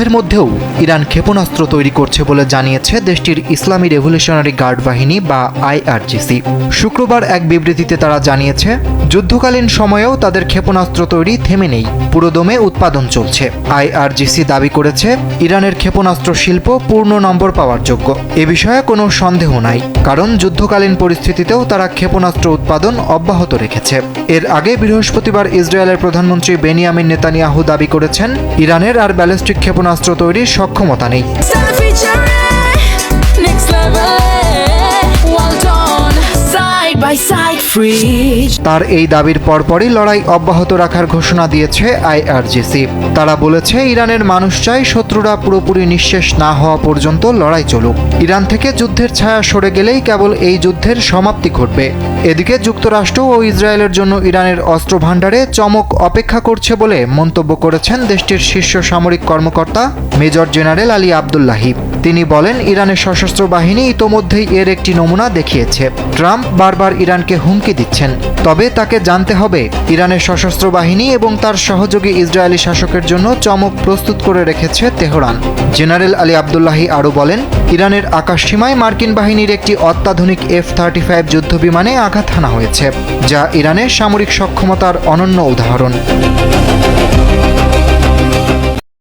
যুদ্ধের মধ্যেও ইরান ক্ষেপণাস্ত্র তৈরি করছে বলে জানিয়েছে দেশটির ইসলামী রেভলিউশনারি গার্ড বাহিনী বা আইআরজিসি। শুক্রবার এক বিবৃতিতে তারা জানিয়েছে, যুদ্ধকালীন সময়েও তাদের ক্ষেপণাস্ত্র তৈরি থেমে নেই, পুরোদমে উৎপাদন চলছে। আইআরজিসি দাবি করেছে, ইরানের ক্ষেপণাস্ত্র শিল্প পূর্ণ নম্বর পাওয়ার যোগ্য। এ বিষয়ে কোনো সন্দেহ নাই, কারণ যুদ্ধকালীন পরিস্থিতিতেও তারা ক্ষেপণাস্ত্র উৎপাদন অব্যাহত রেখেছে। এর আগে বৃহস্পতিবার ইসরায়েলের প্রধানমন্ত্রী বেনিয়ামিন নেতানিয়াহু দাবি করেছেন, ইরানের আর ব্যালিস্টিক ক্ষেপণাস্ত্র তৈরির সক্ষমতা নেই। তার এই দাবির পরপরই লড়াই অব্যাহত রাখার ঘোষণা দিয়েছে আইআরজিসি। তারা বলেছে, ইরানের মানুষ চায় শত্রুরা পুরোপুরি নিঃশেষ না হওয়া পর্যন্ত লড়াই চলুক। ইরান থেকে যুদ্ধের ছায়া সরে গেলেই কেবল এই যুদ্ধের সমাপ্তি ঘটবে। এদিকে যুক্তরাষ্ট্র ও ইসরায়েলের জন্য ইরানের অস্ত্র ভাণ্ডারে চমক অপেক্ষা করছে বলে মন্তব্য করেছেন দেশটির শীর্ষ সামরিক কর্মকর্তা মেজর জেনারেল আলী আবদুল্লাহি। তিনি বলেন, ইরানের সশস্ত্র বাহিনী ইতোমধ্যেই এর একটি নমুনা দেখিয়েছে। ট্রাম্প বারবার ইরানকে হুমকি দিচ্ছেন, তবে তাকে জানতে হবে, ইরানের সশস্ত্র বাহিনী এবং তার সহযোগী ইসরায়েলি শাসকের জন্য চমক প্রস্তুত করে রেখেছে তেহরান। জেনারেল আলী আবদুল্লাহি আরও বলেন, ইরানের আকাশসীমায় মার্কিন বাহিনীর একটি অত্যাধুনিক F-35 যুদ্ধবিমানে আঘাত হানা হয়েছে, যা ইরানের সামরিক সক্ষমতার অনন্য উদাহরণ।